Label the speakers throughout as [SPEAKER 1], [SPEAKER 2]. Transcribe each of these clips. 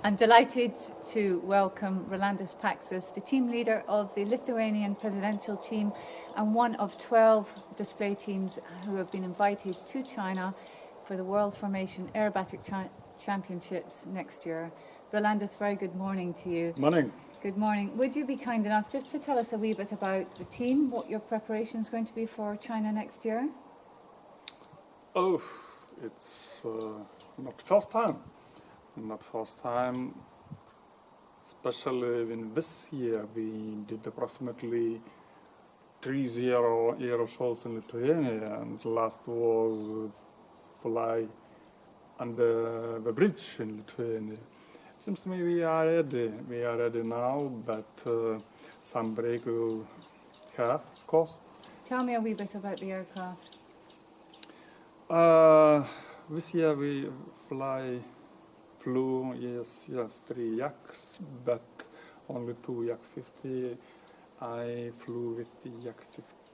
[SPEAKER 1] I'm delighted to welcome Rolandas Paksas, the team leader of the Lithuanian Presidential team and one of 12 display teams who have been invited to China for the World Formation Aerobatic Championships next year. Rolandas, very good morning to you.
[SPEAKER 2] Morning.
[SPEAKER 1] Good morning. Would you be kind enough just to tell us a wee bit about the team, what your preparation is going to be for China next year?
[SPEAKER 2] Oh, it's not first time. Not first time, especially in this year we did approximately 30 aero shows in Lithuania, and the last was fly under the bridge in Lithuania. It seems to me we are ready now, but some break we'll have, of course.
[SPEAKER 1] Tell me a wee bit about the aircraft.
[SPEAKER 2] This year we flew, yes, 3 Yaks, but only 2 Yak 50. I flew with the Yak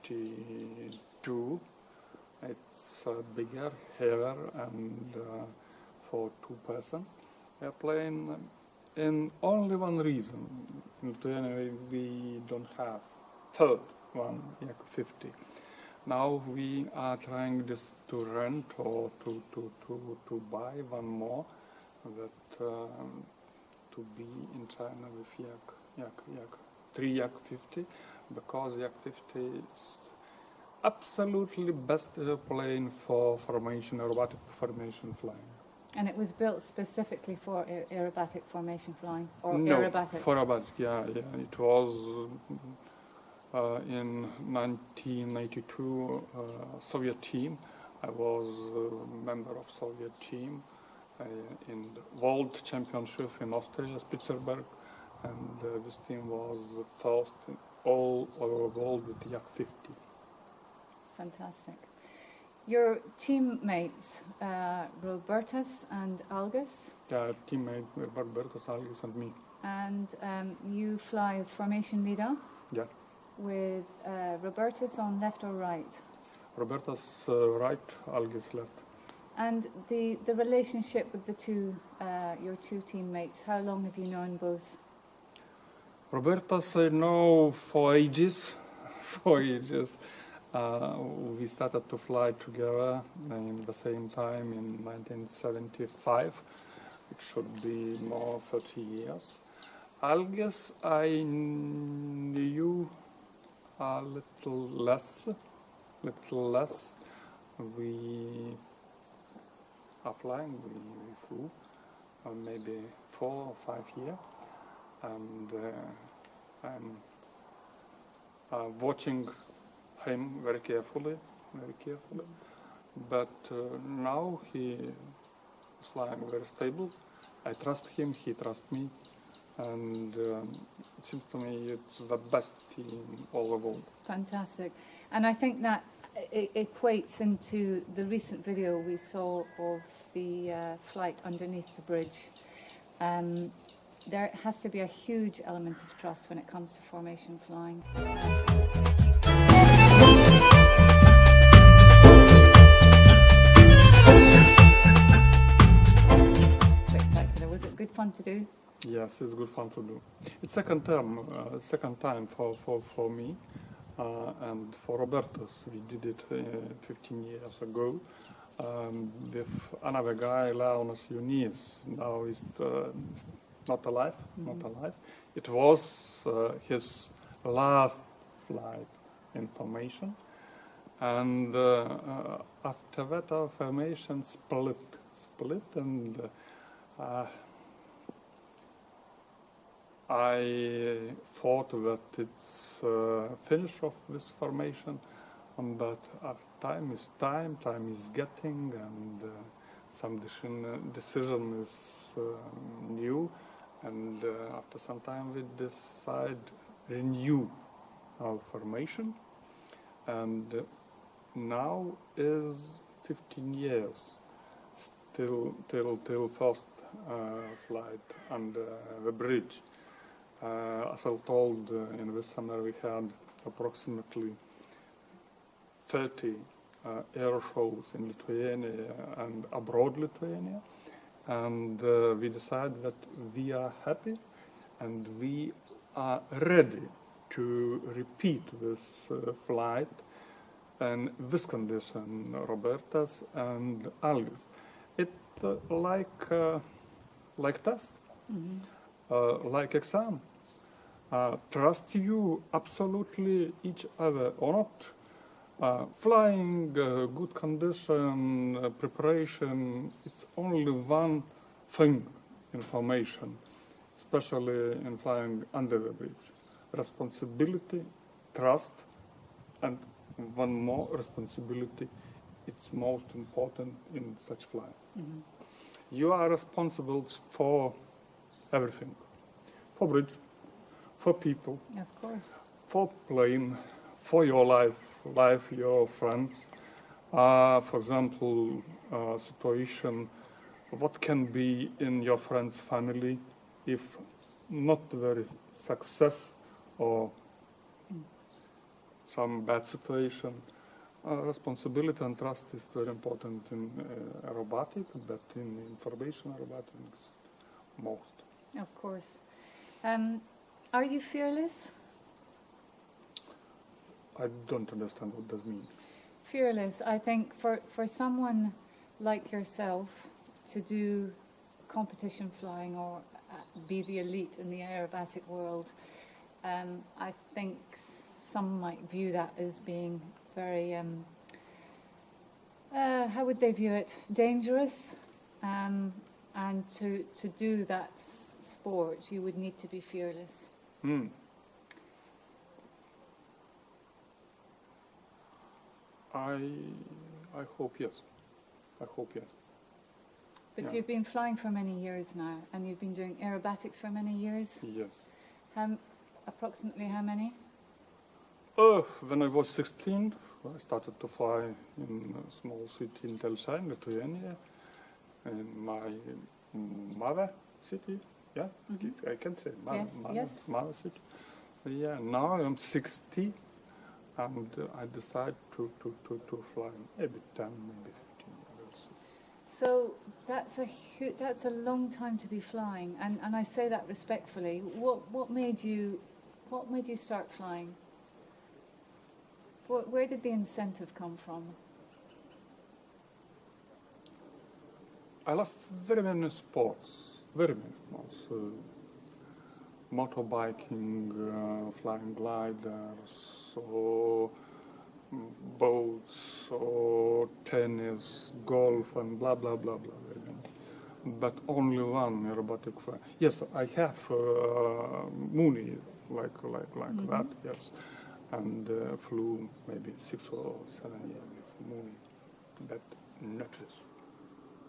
[SPEAKER 2] 52. It's bigger, heavier, and for 2-person airplane. And only one reason, in Lithuania we don't have third one, Yak 50. Now we are trying this to rent or to buy one more. That to be in China with Yak 3 Yak 50, because Yak 50 is absolutely best airplane for formation aerobatic formation flying.
[SPEAKER 1] And it was built specifically for aerobatic formation flying, or
[SPEAKER 2] no,
[SPEAKER 1] aerobatic?
[SPEAKER 2] For aerobatic, yeah. It was in 1992 Soviet team. I was a member of Soviet team. In the World Championship in Austria, Spitzenberg, and this team was first in all over the world with Yak 50.
[SPEAKER 1] Fantastic. Your teammates, Robertas and Algis?
[SPEAKER 2] Yeah, teammate Robertas, Algis, and me.
[SPEAKER 1] And you fly as formation leader?
[SPEAKER 2] Yeah.
[SPEAKER 1] With Robertas on left or right?
[SPEAKER 2] Robertas right, Algis left.
[SPEAKER 1] And the relationship with the your two teammates, how long have you known both?
[SPEAKER 2] Robertas I know for ages. We started to fly together in the same time in 1975. It should be more 30 years. Algis I knew a little less. We are flying, we flew maybe 4 or 5 years, and I'm watching him very carefully. But now he is flying very stable. I trust him, he trusts me, and it seems to me it's the best team all over. Fantastic.
[SPEAKER 1] And I think that it equates into the recent video we saw of the flight underneath the bridge. There has to be a huge element of trust when it comes to formation flying. Spectacular. Was it good fun to do?
[SPEAKER 2] Yes, it's good fun to do. It's second time for me. And for Robertus, we did it 15 years ago with another guy, Leonas Yunis. Now he's not alive. It was his last flight in formation, and after that our formation split, and I thought that it's finish of this formation, but time is getting, and some decision is new, and after some time we decide renew our formation, and now is 15 years till first flight under the bridge. As I told, in this summer we had approximately 30 air shows in Lithuania and abroad Lithuania, and we decided that we are happy and we are ready to repeat this flight and this condition, Roberta's and Algis. It's like test, like exam. Trust you absolutely each other or not. Flying, good condition, preparation, it's only one thing in formation, especially in flying under the bridge. Responsibility, trust, and one more responsibility, it's most important in such flying. You are responsible for everything, for bridge, for people,
[SPEAKER 1] Of course.
[SPEAKER 2] for plane, for your life, your friends. For example, situation, what can be in your friend's family if not very success or some bad situation. Responsibility and trust is very important in aerobatic, but in information aerobatics most.
[SPEAKER 1] Of course. Are you fearless?
[SPEAKER 2] I don't understand what that means.
[SPEAKER 1] Fearless, I think for someone like yourself to do competition flying or be the elite in the aerobatic world, I think some might view that as being very, how would they view it? Dangerous. And to do that sport, you would need to be fearless.
[SPEAKER 2] I hope yes. I hope yes.
[SPEAKER 1] But
[SPEAKER 2] Yeah.
[SPEAKER 1] you've been flying for many years now, and you've been doing aerobatics for many years.
[SPEAKER 2] Yes.
[SPEAKER 1] Approximately how many?
[SPEAKER 2] When I was 16, I started to fly in a small city in Zhengzhou, Lithuania, in my mother city. Yeah, I can say
[SPEAKER 1] Yes.
[SPEAKER 2] mother city. Yeah, now I'm 60, and I decide to fly maybe 10, maybe 15 years.
[SPEAKER 1] So that's a long time to be flying, and I say that respectfully. What made you start flying? Where did the incentive come from?
[SPEAKER 2] I love very many sports, very many sports. Motorbiking, flying gliders, or boats, or tennis, golf, and blah, blah, blah, blah. But only one aerobatic fly. Yes, I have Mooney, like that, yes. And flew maybe 6 or 7 years with Mooney. But not this.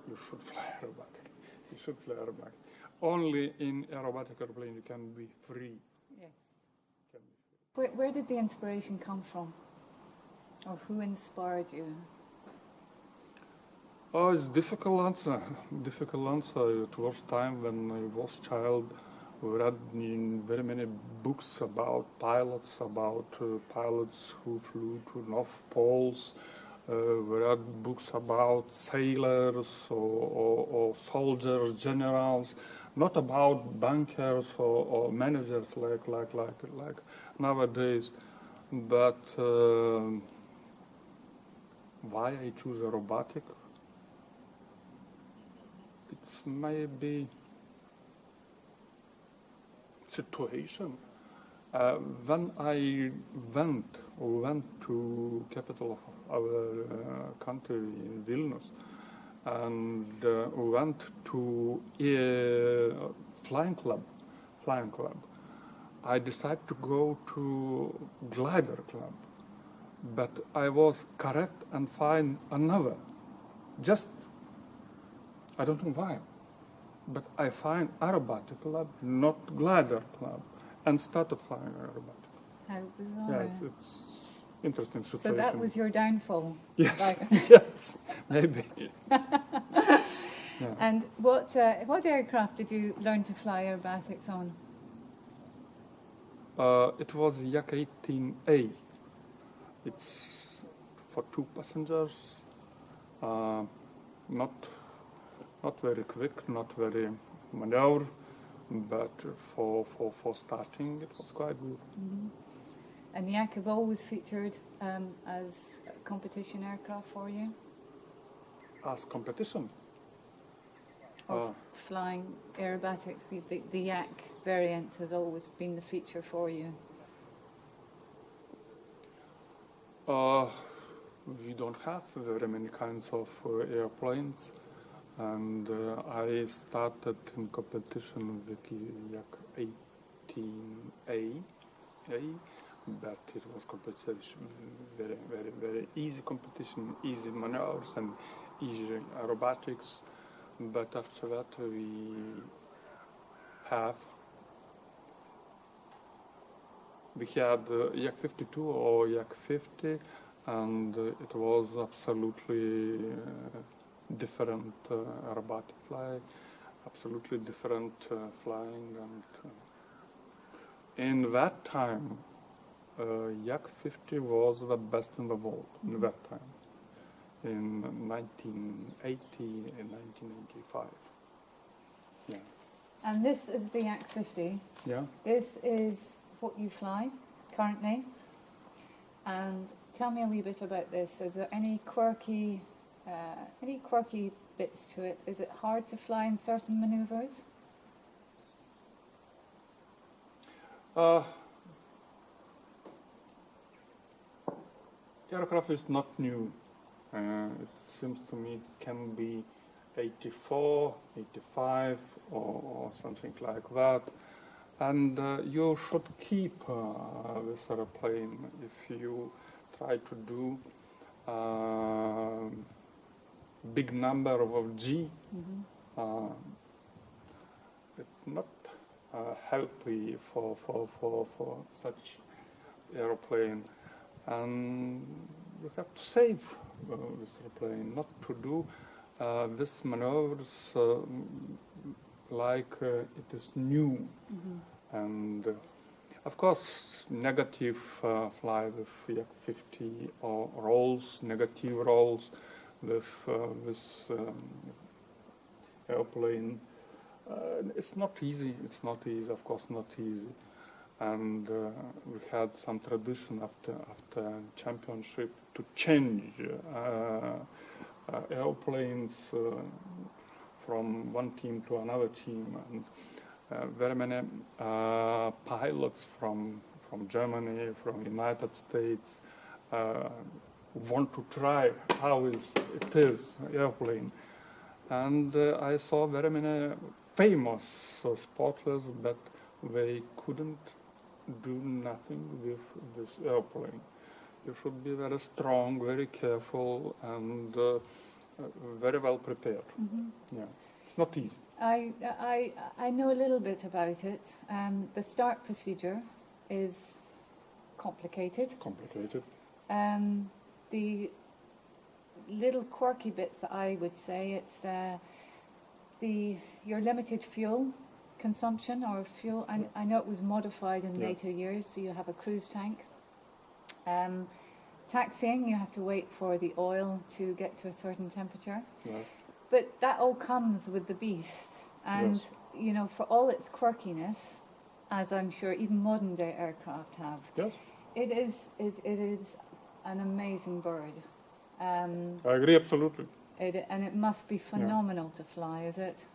[SPEAKER 2] You should fly aerobatic. You should fly aerobatic. Only in aerobatic airplane you can be free.
[SPEAKER 1] Yes.
[SPEAKER 2] Can be free.
[SPEAKER 1] Where did the inspiration come from? Or who inspired you?
[SPEAKER 2] Oh, it's difficult answer. Difficult answer. It was time when I was child. We read in very many books about pilots who flew to North Poles. We read books about sailors or soldiers, generals, not about bankers or managers like nowadays. But why I choose aerobatic? It's maybe situation. When I went to capital of our country in Vilnius and went to a flying club, I decided to go to glider club, but I was correct and find another. Just I don't know why, but I find aerobatic club, not glider club, and started flying aerobatic.
[SPEAKER 1] How bizarre.
[SPEAKER 2] Yes, it's interesting situation.
[SPEAKER 1] So that was your downfall.
[SPEAKER 2] Yes,
[SPEAKER 1] Like-
[SPEAKER 2] yes, maybe. Yeah.
[SPEAKER 1] And what aircraft did you learn to fly aerobatics on?
[SPEAKER 2] It was Yak 18A. It's for 2 passengers, not not very quick, not very maneuver, but for starting it was quite good.
[SPEAKER 1] Mm-hmm. And Yak have always featured as a competition aircraft for you?
[SPEAKER 2] As competition?
[SPEAKER 1] Or flying aerobatics, the Yak variant has always been the feature for you?
[SPEAKER 2] We don't have very many kinds of airplanes, and I started in competition with Yak 18A, but it was competition, very, very, very easy competition, easy maneuvers and easy aerobatics. But after that we had Yak 52 or Yak 50, and it was absolutely different aerobatic fly, absolutely different flying, and in that time Yak 50 was the best in the world in that time, in 1980 and 1985. Yeah.
[SPEAKER 1] And this is the Yak 50.
[SPEAKER 2] Yeah.
[SPEAKER 1] This is what you fly currently. And tell me a wee bit about this. Is there any quirky bits to it? Is it hard to fly in certain manoeuvres?
[SPEAKER 2] Aircraft is not new. It seems to me it can be 84, 85 or something like that. And you should keep this airplane if you try to do big number of G.
[SPEAKER 1] Mm-hmm.
[SPEAKER 2] It's not healthy for such airplane, and you have to save this airplane, not to do these maneuvers like it is new.
[SPEAKER 1] Mm-hmm.
[SPEAKER 2] And of course negative fly with Yak 50 or rolls, negative rolls with this airplane. It's not easy, of course not easy. And we had some tradition after championship to change airplanes from one team to another team, and very many pilots from Germany, from United States want to try how it is airplane. And I saw very many famous spotters, but they couldn't do nothing with this airplane. You should be very strong, very careful, and very well prepared.
[SPEAKER 1] Mm-hmm.
[SPEAKER 2] Yeah, it's not easy.
[SPEAKER 1] I know a little bit about it. The start procedure is complicated. The little quirky bits that I would say, it's your limited fuel consumption or fuel. I know it was modified in later years, so you have a cruise tank. Taxiing, you have to wait for the oil to get to a certain temperature.
[SPEAKER 2] Yes.
[SPEAKER 1] But that all comes with the beast, and you know, for all its quirkiness, as I'm sure even modern day aircraft have, it is an amazing bird.
[SPEAKER 2] I agree absolutely.
[SPEAKER 1] And it must be phenomenal to fly, is it?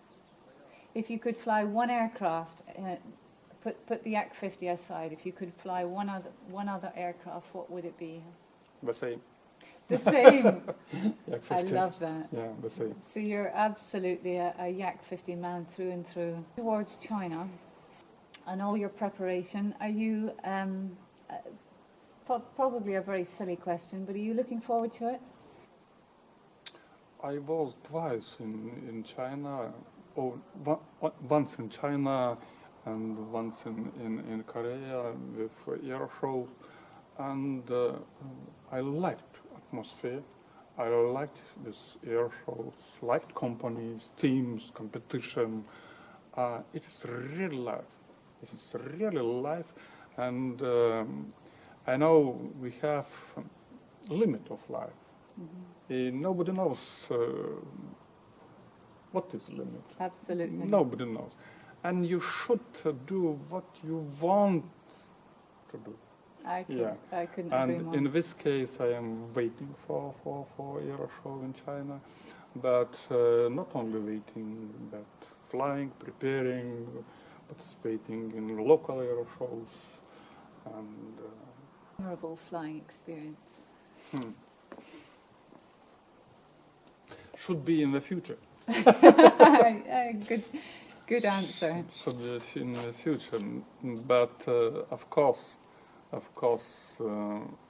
[SPEAKER 1] If you could fly one aircraft, put the Yak 50 aside, if you could fly one other aircraft, what would it be?
[SPEAKER 2] The same.
[SPEAKER 1] The same.
[SPEAKER 2] Yak 50.
[SPEAKER 1] I love that.
[SPEAKER 2] Yeah, the same.
[SPEAKER 1] So you're absolutely a Yak 50 man through and through. Towards China and all your preparation, are you, probably a very silly question, but are you looking forward to it?
[SPEAKER 2] I was twice in China, once in China and once in Korea with air show, and I liked atmosphere. I liked this air shows, liked companies, teams, competition. It is really life. It is really life, and I know we have limit of life.
[SPEAKER 1] Mm-hmm.
[SPEAKER 2] Nobody knows What is limit?
[SPEAKER 1] Absolutely.
[SPEAKER 2] Nobody knows. And you should do what you want to do.
[SPEAKER 1] I couldn't agree
[SPEAKER 2] And
[SPEAKER 1] more.
[SPEAKER 2] in this case, I am waiting for Aero Show in China, but not only waiting, but flying, preparing, participating in local Aero Shows, and
[SPEAKER 1] Memorable flying experience.
[SPEAKER 2] should be in the future.
[SPEAKER 1] Good answer.
[SPEAKER 2] Should be in the future, but of course,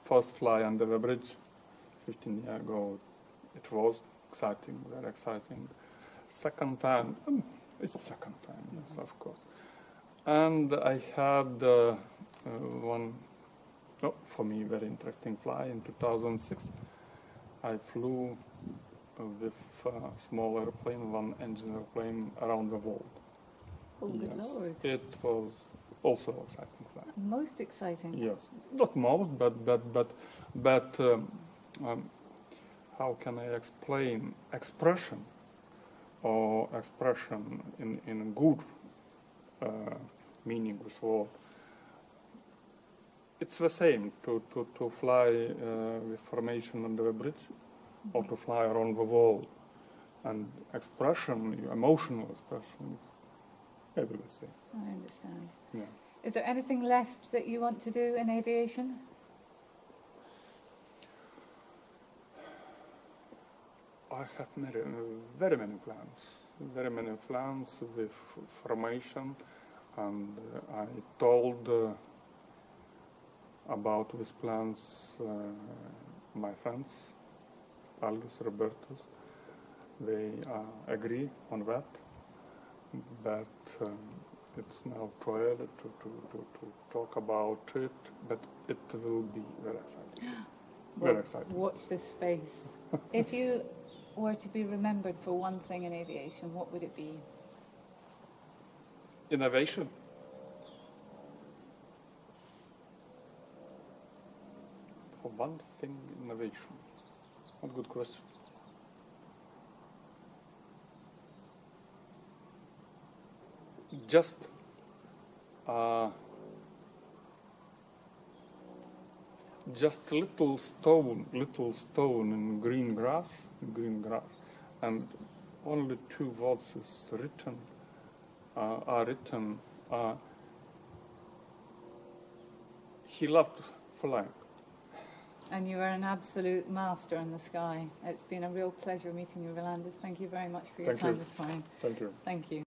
[SPEAKER 2] first fly under the bridge 15 years ago, it was exciting, very exciting. Second time, it's second time, yes, of course. And I had one, for me, very interesting fly in 2006. I flew with a small airplane, one engine airplane, around the world.
[SPEAKER 1] Oh, good Lord.
[SPEAKER 2] It was also exciting flight.
[SPEAKER 1] Most exciting.
[SPEAKER 2] Yes, not most, but how can I explain expression in a good meaning with word? It's the same to fly with formation under a bridge, or to fly around the world, and expression, emotional expression, is maybe the same.
[SPEAKER 1] I understand.
[SPEAKER 2] Yeah.
[SPEAKER 1] Is there anything left that you want to do in aviation?
[SPEAKER 2] I have very many plans with formation, and I told about these plans my friends, Aldous, Robertus. They agree on that, but it's now too early to talk about it, but it will be very exciting.
[SPEAKER 1] Well,
[SPEAKER 2] Very exciting.
[SPEAKER 1] watch this space. If you were to be remembered for one thing in aviation, what would it be?
[SPEAKER 2] Innovation. For one thing, innovation. What good question. Just little stone in green grass, and only 2 words is written. He loved flying.
[SPEAKER 1] And you are an absolute master in the sky. It's been a real pleasure meeting you, Rolandas. Thank you very much for your
[SPEAKER 2] Thank
[SPEAKER 1] time
[SPEAKER 2] you.
[SPEAKER 1] this morning.
[SPEAKER 2] Thank you.
[SPEAKER 1] Thank you.